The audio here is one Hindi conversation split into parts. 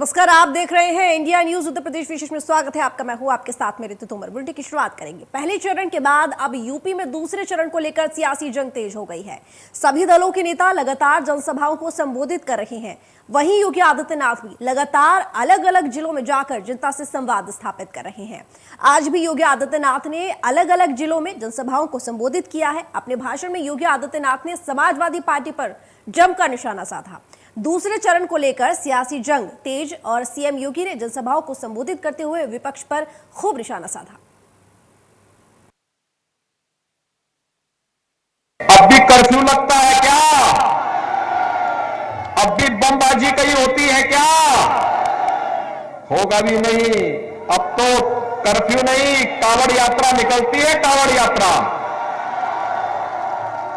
नमस्कार, आप देख रहे हैं इंडिया न्यूज उत्तर प्रदेश विशेष में। स्वागत है आपका। मैं हूं आपके साथ में ऋतु तोमर। बुलेटिन की शुरुआत करेंगे। पहले चरण के बाद अब यूपी में दूसरे चरण को लेकर सियासी जंग तेज हो गई है। सभी दलों के नेता लगातार जनसभाओं को संबोधित कर रहे हैं। वहीं योगी आदित्यनाथ भी लगातार अलग अलग जिलों में जाकर जनता से संवाद स्थापित कर रहे हैं। आज भी योगी आदित्यनाथ ने अलग अलग जिलों में जनसभाओं को संबोधित किया है। अपने भाषण में योगी आदित्यनाथ ने समाजवादी पार्टी पर जमकर निशाना साधा। दूसरे चरण को लेकर सियासी जंग तेज और सीएम योगी ने जनसभाओं को संबोधित करते हुए विपक्ष पर खूब निशाना साधा। अब भी कर्फ्यू लगता है क्या? अब भी बमबाजी कहीं होती है क्या? होगा भी नहीं। अब तो कर्फ्यू नहीं, कांवड़ यात्रा निकलती है, कांवड़ यात्रा,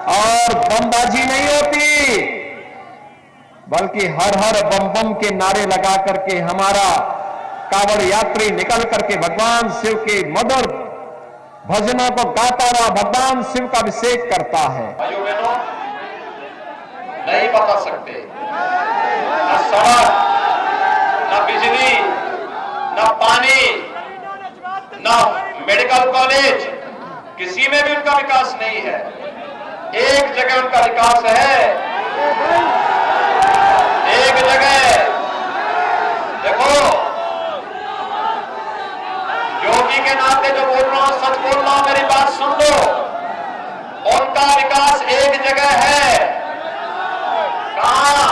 और बमबाजी नहीं होती, बल्कि हर हर बम बम के नारे लगा करके हमारा कांवड़ यात्री निकल करके भगवान शिव के मधुर भजनों को गाता हुआ भगवान शिव का अभिषेक करता है। भाइयों बहनों, नहीं बता सकते, न सड़क, न बिजली, न पानी, न मेडिकल कॉलेज, किसी में भी उनका विकास नहीं है। एक जगह उनका विकास है, एक जगह। देखो, योगी के नाते जो बोल रहा हूं, सच बोल रहा हूं, मेरी बात सुन लो। उनका विकास एक जगह है, कहां?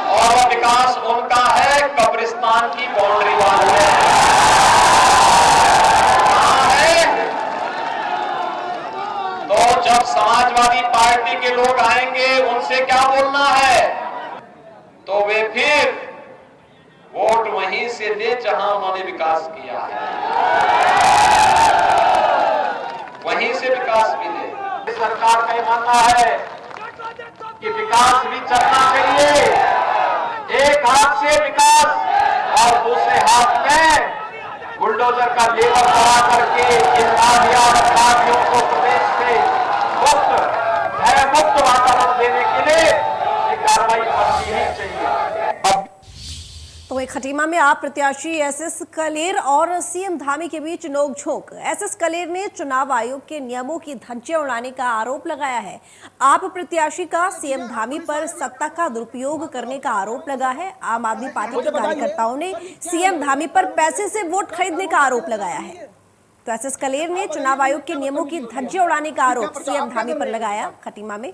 और वह विकास उनका है कब्रिस्तान की बाउंड्री वाल में। कहां है? तो जब समाजवादी पार्टी के लोग आएंगे, उनसे क्या बोलना है? तो वे फिर वोट वहीं से दे जहां उन्होंने विकास किया है, वहीं से विकास भी दे। सरकार का मानना है कि विकास भी चलना चाहिए। एक हाथ से विकास और दूसरे हाथ में बुलडोजर का लेबर बढ़ा करके इन अपराधियों को प्रदेश से मुक्त, भय मुक्त वातावरण देने के लिए ये कार्रवाई करनी ही चाहिए। तो वहीं खटीमा में आप प्रत्याशी एसएस कलेर और सीएम धामी के बीच नोकझोंक। एसएस कलेर ने चुनाव आयोग के नियमों की धज्जियां उड़ाने का आरोप लगाया है। आप प्रत्याशी का सीएम धामी पर सत्ता का दुरुपयोग करने का आरोप लगा है। आम आदमी पार्टी के कार्यकर्ताओं ने सीएम धामी पर पैसे से वोट खरीदने का आरोप लगाया है। तो एसएस कलेर ने चुनाव आयोग के नियमों की धज्जियां उड़ाने का आरोप सीएम धामी पर लगाया खटीमा में,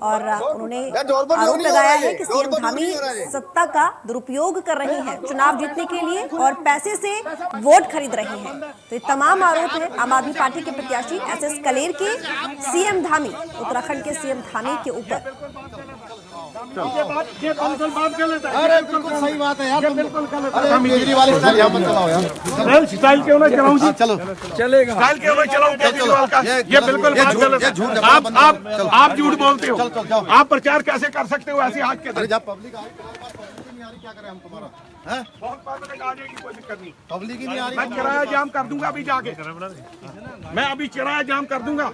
और उन्होंने आरोप लगाया है कि सीएम धामी सत्ता का दुरुपयोग कर रहे हैं चुनाव जीतने के लिए और पैसे से वोट खरीद रहे हैं। तो ये तमाम आरोप है आम आदमी पार्टी के प्रत्याशी एसएस कलेर के सीएम धामी, उत्तराखंड के सीएम धामी के ऊपर। अरे बिल्कुल सही बात है यार, बिल्कुल गलत है। केजरीवाल स्टाइल यहाँ मत चलाओ यार। स्टाइल क्यों ना चलाऊं जी? चलो चलेगा। स्टाइल क्यों ना चलाऊं केजरीवाल का? ये बिल्कुल बात गलत है। आप झूठ बोलते हो। आप प्रचार कैसे कर सकते हो ऐसे हाथ के? जब पब्लिक आ रही, क्या करें हम तुम्हारा? हैं? बहुत पब्लिक आ जाएगी, कोई दिक्कत नहीं। पब्लिक ही नहीं आ रही। मैं किराया जाम कर दूंगा अभी जाके। मैं अभी किराया जाम कर दूंगा।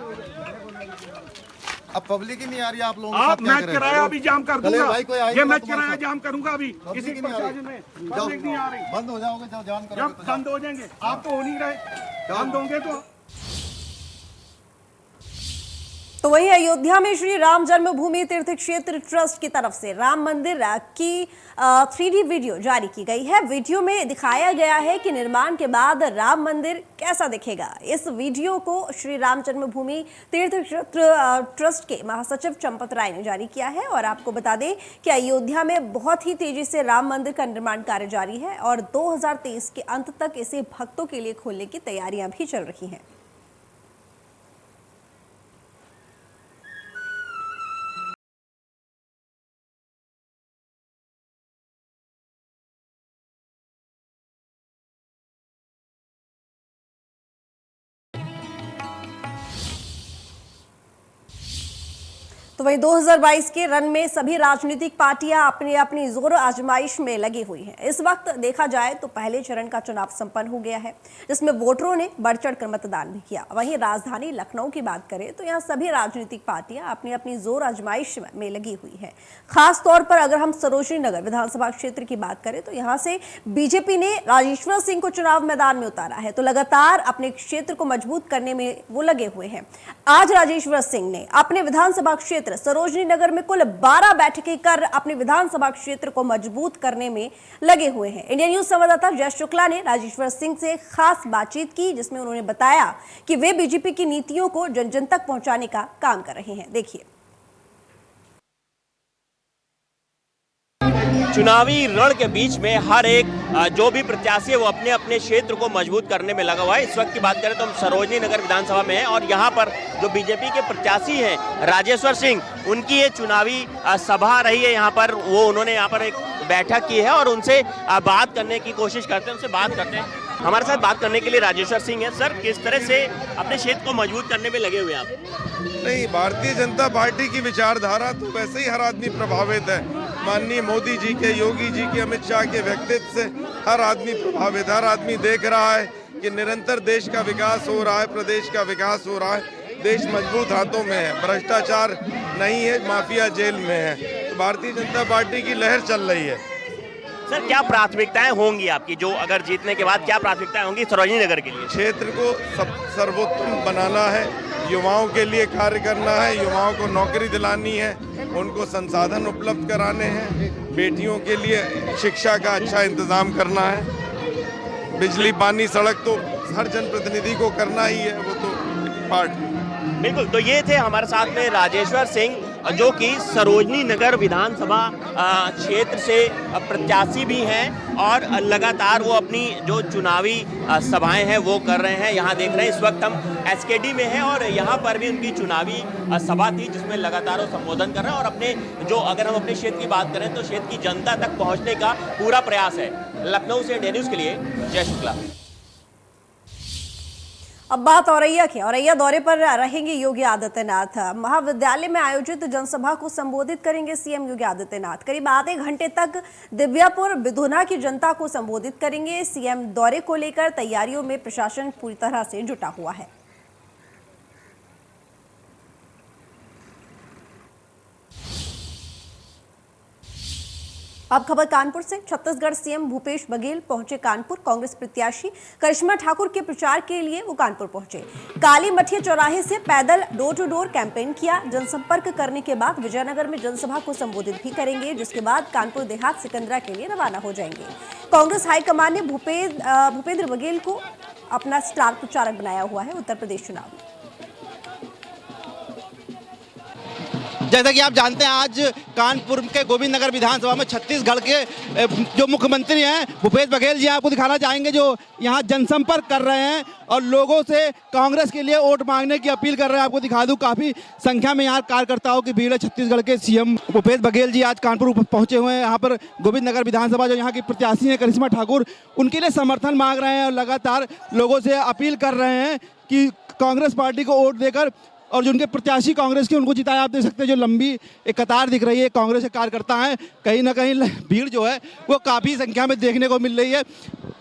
अब पब्लिक ही नहीं आ रही, आप लोग मैं किराया अभी जाम कर दूंगा। ये मैं तो किराया जाम करूंगा अभी। किसी प्रशासन में पब्लिक नहीं आ रही। बंद हो जाओगे जब जाम करोगे जब बंद हो जाएंगे, आप तो हो नहीं रहे। बंद होंगे तो वहीं अयोध्या में श्री राम जन्मभूमि तीर्थ क्षेत्र ट्रस्ट की तरफ से राम मंदिर की 3D वीडियो जारी की गई है। वीडियो में दिखाया गया है कि निर्माण के बाद राम मंदिर कैसा दिखेगा। इस वीडियो को श्री राम जन्मभूमि तीर्थ क्षेत्र ट्रस्ट के महासचिव चंपत राय ने जारी किया है। और आपको बता दें कि अयोध्या में बहुत ही तेजी से राम मंदिर का निर्माण कार्य जारी है और 2023 के अंत तक इसे भक्तों के लिए खोलने की तैयारियां भी चल रही हैं। तो वहीं 2022 के रन में सभी राजनीतिक पार्टियां अपनी अपनी जोर आजमाइश में लगी हुई हैं। इस वक्त देखा जाए तो पहले चरण का चुनाव संपन्न हो गया है, जिसमें वोटरों ने बढ़ चढ़कर मतदान भी किया। वहीं राजधानी लखनऊ की बात करें तो यहाँ सभी राजनीतिक पार्टियां अपनी अपनी जोर आजमाइश में लगी हुई है। खास तौर पर अगर हम सरोजनी नगर विधानसभा क्षेत्र की बात करें तो यहाँ से बीजेपी ने राजेश्वर सिंह को चुनाव मैदान में उतारा है, तो लगातार अपने क्षेत्र को मजबूत करने में वो लगे हुए हैं। आज राजेश्वर सिंह ने अपने विधानसभा क्षेत्र सरोजनी नगर में कुल 12 बैठकें कर अपने विधानसभा क्षेत्र को मजबूत करने में लगे हुए हैं। इंडिया न्यूज संवाददाता जय शुक्ला ने राजेश्वर सिंह से खास बातचीत की, जिसमें उन्होंने बताया कि वे बीजेपी की नीतियों को जन जन तक पहुंचाने का काम कर रहे हैं। देखिए। चुनावी रण के बीच में हर एक जो भी प्रत्याशी है वो अपने अपने क्षेत्र को मजबूत करने में लगा हुआ है। इस वक्त की बात करें तो हम सरोजनी नगर विधानसभा में हैं और यहाँ पर जो बीजेपी के प्रत्याशी हैं राजेश्वर सिंह, उनकी ये चुनावी सभा रही है। यहाँ पर उन्होंने यहाँ पर एक बैठक की है और उनसे बात करने की कोशिश करते हैं, उनसे बात करते हैं। हमारे साथ बात करने के लिए राजेश्वर सिंह है। सर, किस तरह से अपने क्षेत्र को मजबूत करने में लगे हुए हैं आप? नहीं, भारतीय जनता पार्टी की विचारधारा तो वैसे ही हर आदमी प्रभावित है। माननीय मोदी जी के, योगी जी के, अमित शाह के व्यक्तित्व से हर आदमी प्रभावित है। हर आदमी देख रहा है कि निरंतर देश का विकास हो रहा है, प्रदेश का विकास हो रहा है। देश मजबूत हाथों में है, भ्रष्टाचार नहीं है, माफिया जेल में है। तो भारतीय जनता पार्टी की लहर चल रही है। सर, क्या प्राथमिकताएं होंगी आपकी, जो अगर जीतने के बाद क्या प्राथमिकताएं होंगी सरोजनी नगर के लिए? क्षेत्र को सर्वोत्तम बनाना है, युवाओं के लिए कार्य करना है, युवाओं को नौकरी दिलानी है, उनको संसाधन उपलब्ध कराने हैं, बेटियों के लिए शिक्षा का अच्छा इंतजाम करना है। बिजली, पानी, सड़क तो हर जनप्रतिनिधि को करना ही है, वो तो पार्ट है। बिल्कुल। तो ये थे हमारे साथ में राजेश्वर सिंह, जो कि सरोजनी नगर विधानसभा क्षेत्र से प्रत्याशी भी हैं और लगातार वो अपनी जो चुनावी सभाएं हैं वो कर रहे हैं। यहाँ देख रहे हैं इस वक्त हम एसकेडी में हैं और यहाँ पर भी उनकी चुनावी सभा थी, जिसमें लगातार वो संबोधन कर रहे हैं और अपने जो, अगर हम अपने क्षेत्र की बात करें तो क्षेत्र की जनता तक पहुँचने का पूरा प्रयास है। लखनऊ से इंडिया न्यूज़ के लिए जय शुक्ला। अब बात औरैया की। औरैया दौरे पर रहेंगे योगी आदित्यनाथ। महाविद्यालय में आयोजित जनसभा को संबोधित करेंगे सीएम योगी आदित्यनाथ। करीब आधे घंटे तक दिव्यापुर बिधुना की जनता को संबोधित करेंगे। सीएम दौरे को लेकर तैयारियों में प्रशासन पूरी तरह से जुटा हुआ है। अब खबर कानपुर से। छत्तीसगढ़ सीएम भूपेश बघेल पहुंचे कानपुर। कांग्रेस प्रत्याशी करिश्मा ठाकुर के प्रचार के लिए वो कानपुर पहुंचे। काली मठिया चौराहे से पैदल डोर टू डोर कैंपेन किया। जनसंपर्क करने के बाद विजयनगर में जनसभा को संबोधित भी करेंगे, जिसके बाद कानपुर देहात सिकंदरा के लिए रवाना हो जाएंगे। कांग्रेस हाईकमान ने भूपेंद्र बघेल को अपना स्टार प्रचारक बनाया हुआ है उत्तर प्रदेश चुनाव में। जैसा कि आप जानते हैं, आज कानपुर के गोविंद नगर विधानसभा में छत्तीसगढ़ के जो मुख्यमंत्री हैं भूपेश बघेल जी आपको दिखाना चाहेंगे, जो यहाँ जनसंपर्क कर रहे हैं और लोगों से कांग्रेस के लिए वोट मांगने की अपील कर रहे हैं। आपको दिखा दूं, काफ़ी संख्या में यहाँ कार्यकर्ताओं की भीड़ है। छत्तीसगढ़ के सीएम भूपेश बघेल जी आज कानपुर पहुँचे हुए हैं। यहाँ पर गोविंद नगर विधानसभा जो यहाँ की प्रत्याशी हैं करिश्मा ठाकुर, उनके लिए समर्थन मांग रहे हैं और लगातार लोगों से अपील कर रहे हैं कि कांग्रेस पार्टी को वोट देकर और जो उनके प्रत्याशी कांग्रेस के उनको जिताया। आप देख सकते हैं जो लंबी एक कतार दिख रही है कांग्रेस के कार्यकर्ता हैं। कहीं ना कहीं भीड़ जो है वो काफ़ी संख्या में देखने को मिल रही है।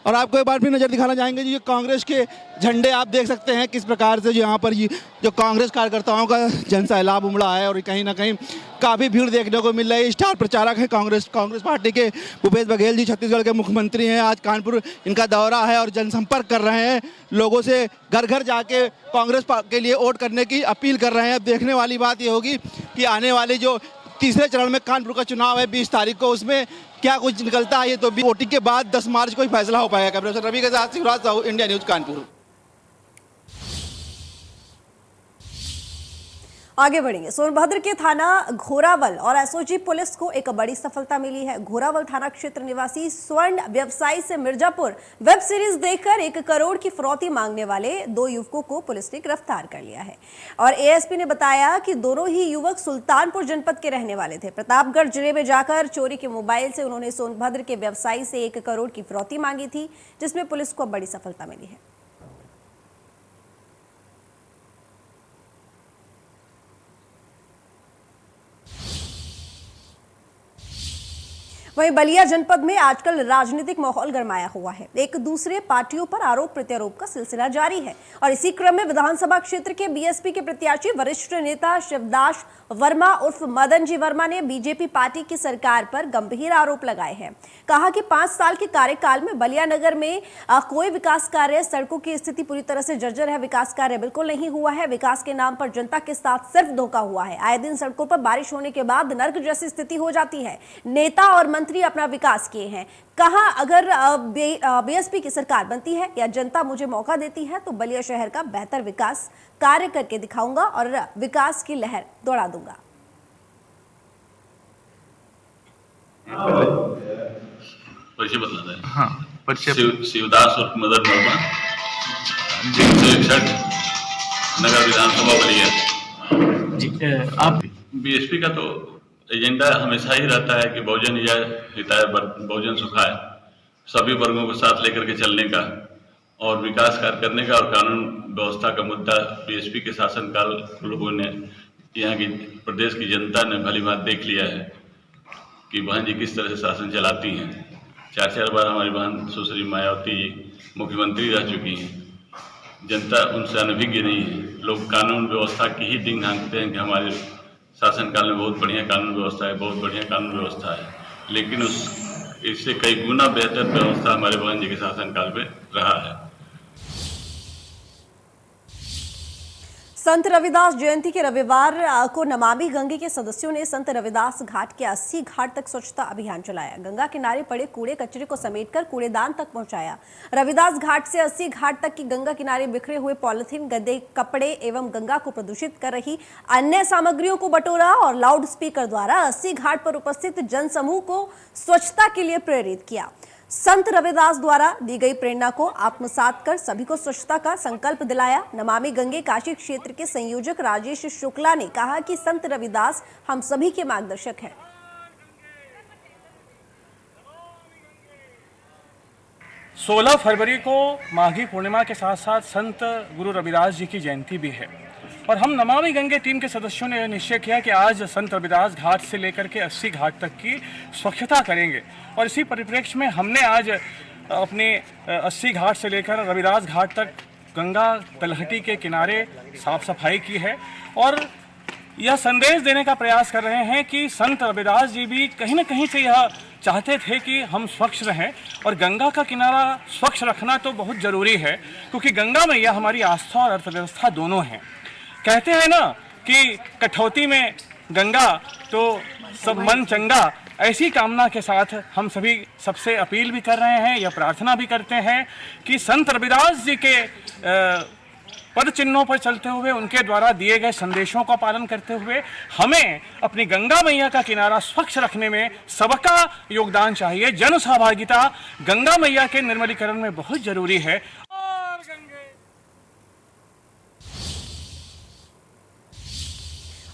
और आपको एक बार फिर नज़र दिखाना चाहेंगे जी, कांग्रेस के झंडे आप देख सकते हैं किस प्रकार से यहाँ पर ये जो कांग्रेस कार्यकर्ताओं का जन सैलाब उमड़ा है और कहीं ना कहीं काफ़ी भीड़ देखने को मिल रही है। स्टार प्रचारक है कांग्रेस पार्टी के भूपेश बघेल जी, छत्तीसगढ़ के मुख्यमंत्री हैं। आज कानपुर इनका दौरा है और जनसंपर्क कर रहे हैं, लोगों से घर घर जाके कांग्रेस के लिए वोट करने की अपील कर रहे हैं। अब देखने वाली बात ये होगी कि आने वाली जो तीसरे चरण में कानपुर का चुनाव है 20 तारीख को, उसमें क्या कुछ निकलता है। ये तो वोटिंग के बाद 10 मार्च को ही फैसला हो पाएगा। कैमरे रवि के साथ शिवराज साहू, इंडिया न्यूज कानपुर। आगे बढ़ेंगे। सोनभद्र के थाना घोरावल और एसओजी पुलिस को एक बड़ी सफलता मिली है। घोरावल थाना क्षेत्र निवासी स्वर्ण व्यवसायी से मिर्जापुर वेब सीरीज देखकर 1 करोड़ की फिरौती मांगने वाले 2 युवकों को पुलिस ने गिरफ्तार कर लिया है। और एएसपी ने बताया कि दोनों ही युवक सुल्तानपुर जनपद के रहने वाले थे। प्रतापगढ़ जिले में जाकर चोरी के मोबाइल से उन्होंने सोनभद्र के व्यवसायी से 1 करोड़ की फिरौती मांगी थी, जिसमें पुलिस को बड़ी सफलता मिली है। वहीं बलिया जनपद में आजकल राजनीतिक माहौल गरमाया हुआ है। एक दूसरे पार्टियों पर आरोप प्रत्यारोप का सिलसिला जारी है और इसी क्रम में विधानसभा क्षेत्र के बीएसपी के प्रत्याशी वरिष्ठ नेता शिवदास वर्मा उर्फ मदन जी वर्मा ने बीजेपी पार्टी की सरकार पर गंभीर आरोप लगाए हैं। कहा कि 5 साल के कार्यकाल में बलिया नगर में कोई विकास कार्य, सड़कों की स्थिति पूरी तरह से जर्जर है, विकास कार्य बिल्कुल नहीं हुआ है। विकास के नाम पर जनता के साथ सिर्फ धोखा हुआ है। आए दिन सड़कों पर बारिश होने के बाद नर्क जैसी स्थिति हो जाती है। नेता और मंत्री अपना विकास किए हैं। कहा अगर बीएसपी की सरकार बनती है या जनता मुझे मौका देती है तो बलिया शहर का बेहतर विकास कार्य करके दिखाऊंगा और विकास की लहर दौड़ा दूंगा। परिचय बता दें। हाँ, शिवदास उर्फ मदन वर्मा, 361 नगर विधानसभा बलिया जी। आप बीएसपी का तो एजेंडा हमेशा ही रहता है कि बहुजन हिताय बहुजन सुखाय, सभी वर्गों को साथ लेकर के चलने का और विकास कार्य करने का और कानून व्यवस्था का मुद्दा बीएसपी के शासनकाल लोगों ने, यहाँ की प्रदेश की जनता ने भली बात देख लिया है कि बहन जी किस तरह से शासन चलाती हैं। 4 बार हमारी बहन सुश्री मायावती जी मुख्यमंत्री रह चुकी हैं। जनता उनसे अनभिज्ञ नहीं है। लोग कानून व्यवस्था की ही डिंग हाँकते हैं कि हमारे शासनकाल में बहुत बढ़िया कानून व्यवस्था है, बहुत बढ़िया कानून व्यवस्था है, लेकिन इससे कई गुना बेहतर व्यवस्था हमारे बहन जी के शासनकाल में रहा है। संत रविदास जयंती के रविवार को नमामि गंगे के सदस्यों ने संत रविदास घाट के 80 घाट तक स्वच्छता अभियान चलाया। गंगा किनारे पड़े कूड़े कचरे को समेटकर कूड़ेदान तक पहुंचाया। रविदास घाट से 80 घाट तक की गंगा किनारे बिखरे हुए पॉलिथीन, गंदे कपड़े एवं गंगा को प्रदूषित कर रही अन्य सामग्रियों को बटोरा और लाउड स्पीकर द्वारा 80 घाट पर उपस्थित जनसमूह को स्वच्छता के लिए प्रेरित किया। संत रविदास द्वारा दी गई प्रेरणा को आत्मसात कर सभी को स्वच्छता का संकल्प दिलाया। नमामि गंगे काशी क्षेत्र के संयोजक राजेश शुक्ला ने कहा कि संत रविदास हम सभी के मार्गदर्शक हैं। 16 फरवरी को माघी पूर्णिमा के साथ साथ संत गुरु रविदास जी की जयंती भी है और हम नमामि गंगे टीम के सदस्यों ने निश्चय किया कि आज संत रविदास घाट से लेकर के 80 घाट तक की स्वच्छता करेंगे और इसी परिप्रेक्ष्य में हमने आज अपने 80 घाट से लेकर रविदास घाट तक गंगा तलहटी के किनारे साफ सफाई की है और यह संदेश देने का प्रयास कर रहे हैं कि संत रविदास जी भी कहीं ना कहीं से यह चाहते थे कि हम स्वच्छ रहें और गंगा का किनारा स्वच्छ रखना तो बहुत ज़रूरी है क्योंकि गंगा मैया हमारी आस्था और अर्थव्यवस्था दोनों हैं। कहते हैं ना कि कठौती में गंगा तो सब मन चंगा, ऐसी कामना के साथ हम सभी सबसे अपील भी कर रहे हैं या प्रार्थना भी करते हैं कि संत रविदास जी के पद चिन्हों पर चलते हुए, उनके द्वारा दिए गए संदेशों का पालन करते हुए हमें अपनी गंगा मैया का किनारा स्वच्छ रखने में सबका योगदान चाहिए। जन सहभागिता गंगा मैया के निर्मलीकरण में बहुत जरूरी है।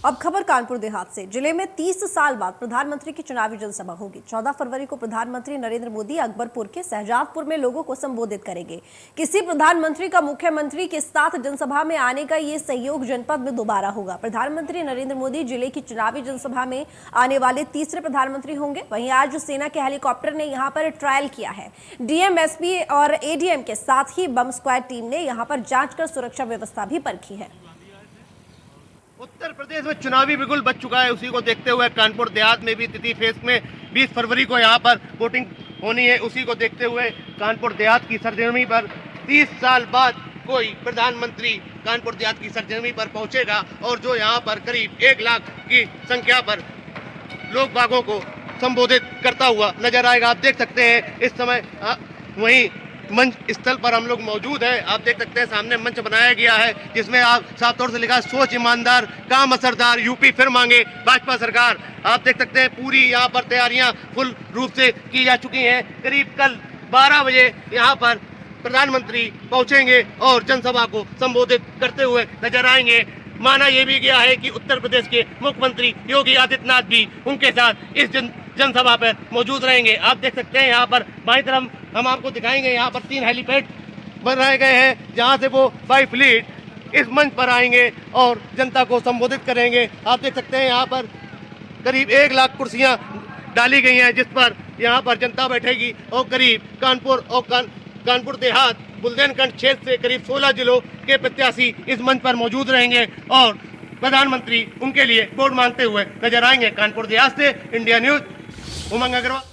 अब खबर कानपुर देहात से। जिले में 30 साल बाद प्रधानमंत्री की चुनावी जनसभा होगी। 14 फरवरी को प्रधानमंत्री नरेंद्र मोदी अकबरपुर के सहजादपुर में लोगों को संबोधित करेंगे। किसी प्रधानमंत्री का मुख्यमंत्री के साथ जनसभा में आने का ये सहयोग जनपद में दोबारा होगा। प्रधानमंत्री नरेंद्र मोदी जिले की चुनावी जनसभा में आने वाले तीसरे प्रधानमंत्री होंगे। वहीं आज सेना के हेलीकॉप्टर ने यहाँ पर ट्रायल किया है। डीएम, एसपी और एडीएम के साथ ही बम स्क्वाड टीम ने यहाँ पर जांच कर सुरक्षा व्यवस्था भी परखी है। उत्तर प्रदेश में चुनावी बिगुल बच चुका है। उसी को देखते हुए कानपुर देहात में भी तिथि फेस में 20 फरवरी को यहाँ पर वोटिंग होनी है। उसी को देखते हुए कानपुर देहात की सरजमी पर 30 साल बाद कोई प्रधानमंत्री कानपुर देहात की सरजमी पर पहुंचेगा और जो यहाँ पर करीब 1 लाख की संख्या पर लोग बागों को संबोधित करता हुआ नजर आएगा। आप देख सकते हैं इस समय वहीं मंच स्थल पर हम लोग मौजूद हैं। आप देख सकते हैं सामने मंच बनाया गया है जिसमें आप साफ तौर से लिखा है सोच ईमानदार, काम असरदार, यूपी फिर मांगे भाजपा सरकार। आप देख सकते हैं पूरी यहाँ पर तैयारियां फुल रूप से की जा चुकी हैं। करीब कल 12 बजे यहाँ पर प्रधानमंत्री पहुंचेंगे और जनसभा को संबोधित करते हुए नजर आएंगे। माना यह भी गया है कि उत्तर प्रदेश के मुख्यमंत्री योगी आदित्यनाथ भी उनके साथ इस जनसभा पर मौजूद रहेंगे। आप देख सकते हैं यहाँ पर बाईं तरफ हम आपको दिखाएंगे, यहाँ पर 3 हेलीपैड बनाए गए हैं जहाँ से वो बाई फ्लीट इस मंच पर आएंगे और जनता को संबोधित करेंगे। आप देख सकते हैं यहाँ पर करीब 1 लाख कुर्सियाँ डाली गई हैं जिस पर यहाँ पर जनता बैठेगी और करीब कानपुर देहात बुंदेलखंड क्षेत्र से करीब 16 जिलों के प्रत्याशी इस मंच पर मौजूद रहेंगे और प्रधानमंत्री उनके लिए वोट मांगते हुए नजर आएंगे। कानपुर देहात से इंडिया न्यूज, उमंग अग्रवाल।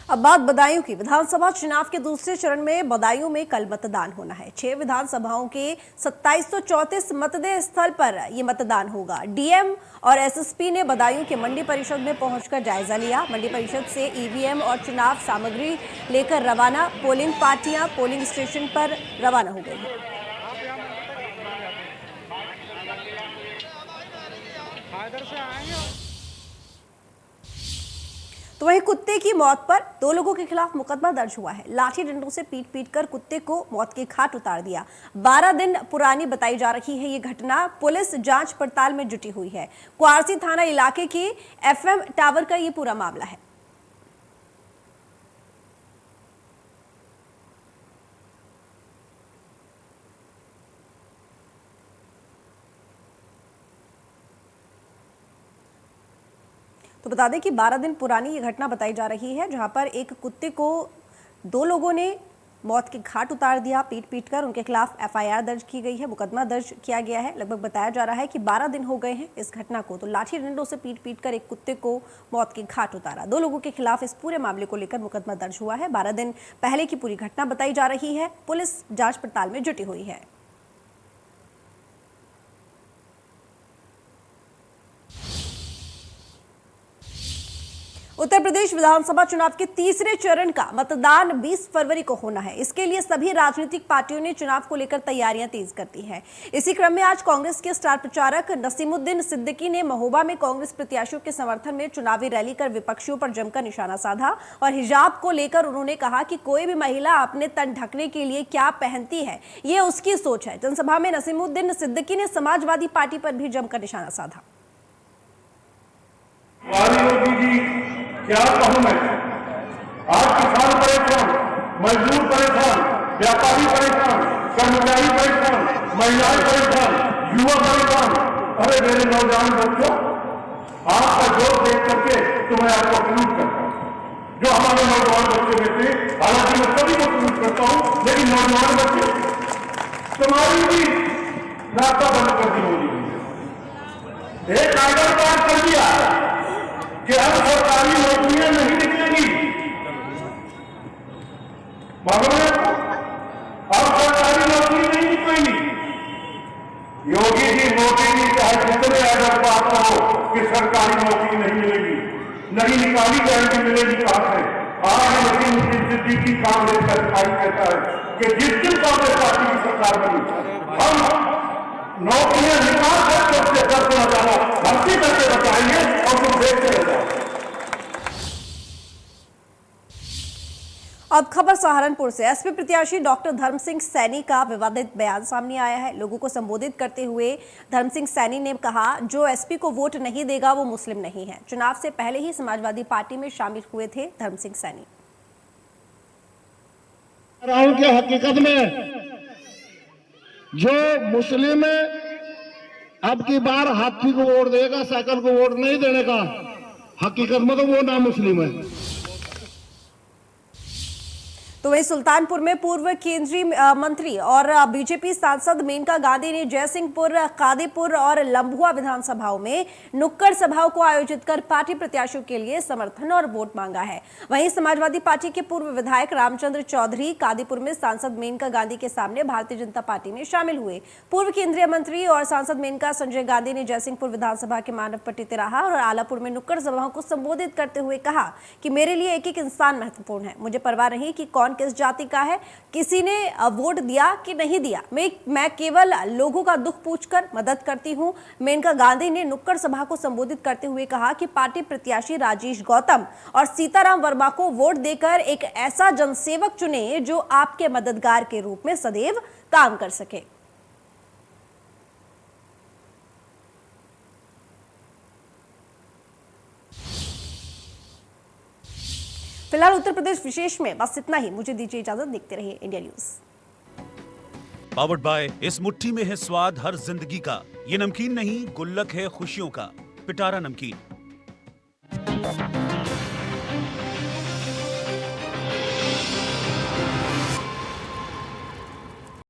अब बात बदायूं की। विधानसभा चुनाव के दूसरे चरण में बदायूं में कल मतदान होना है। 6 विधानसभाओं के 2734 मतदेय स्थल पर यह मतदान होगा। डीएम और एसएसपी ने बदायूं के मंडी परिषद में पहुंचकर जायजा लिया। मंडी परिषद से ईवीएम और चुनाव सामग्री लेकर रवाना। पोलिंग पार्टियां पोलिंग स्टेशन पर रवाना हो गई हैं। तो वहीं कुत्ते की मौत पर 2 लोगों के खिलाफ मुकदमा दर्ज हुआ है। लाठी डंडों से पीट कर कुत्ते को मौत के घाट उतार दिया। 12 दिन पुरानी बताई जा रही है ये घटना। पुलिस जांच पड़ताल में जुटी हुई है। क्वारसी थाना इलाके के एफएम टावर का ये पूरा मामला है। तो बता दें कि 12 दिन पुरानी ये घटना बताई जा रही है, जहां पर एक कुत्ते को 2 लोगों ने मौत के घाट उतार दिया पीट कर। उनके खिलाफ एफआईआर दर्ज की गई है, मुकदमा दर्ज किया गया है। लगभग बताया जा रहा है कि 12 दिन हो गए हैं इस घटना को। तो लाठी डंडों से पीट कर एक कुत्ते को मौत के घाट उतारा। 2 लोगों के खिलाफ इस पूरे मामले को लेकर मुकदमा दर्ज हुआ है। 12 दिन पहले की पूरी घटना बताई जा रही है। पुलिस जांच पड़ताल में जुटी हुई है। उत्तर प्रदेश विधानसभा चुनाव के तीसरे चरण का मतदान 20 फरवरी को होना है। इसके लिए सभी राजनीतिक पार्टियों ने चुनाव को लेकर तैयारियां तेज कर दी हैं। इसी क्रम में आज कांग्रेस के स्टार प्रचारक नसीमुद्दीन सिद्दीकी ने महोबा में कांग्रेस प्रत्याशियों के समर्थन में चुनावी रैली कर विपक्षियों पर जमकर निशाना साधा और हिजाब को लेकर उन्होंने कहा कि कोई भी महिला अपने तन ढकने के लिए क्या पहनती है, ये उसकी सोच है। जनसभा में नसीमुद्दीन सिद्दीकी ने समाजवादी पार्टी पर भी जमकर निशाना साधा। क्या कहूं मैं, आज किसान परेशान, मजदूर परेशान, व्यापारी परेशान, कर्मचारी परेशान, महिलाएं परेशान, युवा परेशान। अरे मेरे नौजवान बच्चों, आपका जोर देख करके तो मैं आपको सल्यूट करता हूं। जो हमारे नौजवान बच्चे में थे, हालांकि मैं सभी को सल्यूट करता हूं, लेकिन नौजवान बच्चे तुम्हारी भी रास्ता बंद कर दी होगी। एक कायदा पास कर दिया कि अब सरकारी नौकरियां नहीं निकलेगी। अब सरकारी नौकरी नहीं निकलेगी। योगी जी मोदी जी चाहे जितने अगर बात हो कि सरकारी नौकरी नहीं मिलेगी, नहीं निकाली जाएगी, मिलेगी कहां से? आज नसीमुद्दीन सिद्दीकी कांग्रेस का सिपाही कहता है कि जिस दिन कांग्रेस पार्टी की सरकार बनी, हम नौकरियां निकाल करके उससे 10,000 भर्ती करके बचाएंगे और तुम देखते रह जाओ। अब खबर सहारनपुर से। एसपी प्रत्याशी डॉक्टर धर्म सिंह सैनी का विवादित बयान सामने आया है। लोगों को संबोधित करते हुए धर्म सिंह सैनी ने कहा, जो एसपी को वोट नहीं देगा वो मुस्लिम नहीं है। चुनाव से पहले ही समाजवादी पार्टी में शामिल हुए थे धर्म सिंह सैनी। राहुल के हकीकत में जो मुस्लिम है, अब की बार हाथी को वोट देगा, साइकिल को वोट नहीं देने का। हकीकत में तो वो ना मुस्लिम है। तो वहीं सुल्तानपुर में पूर्व केंद्रीय मंत्री और बीजेपी सांसद मेनका गांधी ने जयसिंहपुर, कादीपुर और लंबुआ विधानसभाओं में नुक्कड़ सभाओं को आयोजित कर पार्टी प्रत्याशियों के लिए समर्थन और वोट मांगा है। वहीं समाजवादी पार्टी के पूर्व विधायक रामचंद्र चौधरी कादीपुर में सांसद मेनका गांधी के सामने भारतीय जनता पार्टी में शामिल हुए। पूर्व केंद्रीय मंत्री और सांसद मेनका संजय गांधी ने जयसिंहपुर विधानसभा के मानव पट्टी तिराहा और आलापुर में नुक्कड़ सभाओं को संबोधित करते हुए कहा कि मेरे लिए एक एक इंसान महत्वपूर्ण है। मुझे परवाह नहीं कि कौन किस जाति का है, किसी ने वोट दिया कि नहीं दिया, मैं केवल लोगों का दुख पूछकर मदद करती हूं। मेनका गांधी ने नुक्कड़ सभा को संबोधित करते हुए कहा कि पार्टी प्रत्याशी राजेश गौतम और सीताराम वर्मा को वोट देकर एक ऐसा जनसेवक चुने जो आपके मददगार के रूप में सदैव काम कर सके। फिलहाल उत्तर प्रदेश विशेष में बस इतना ही। मुझे दीजिए इजाजत। देखते रहिए इंडिया न्यूज। पावर्ड बाय, इस मुट्ठी में है स्वाद हर जिंदगी का। ये नमकीन नहीं, गुल्लक है खुशियों का। पिटारा नमकीन।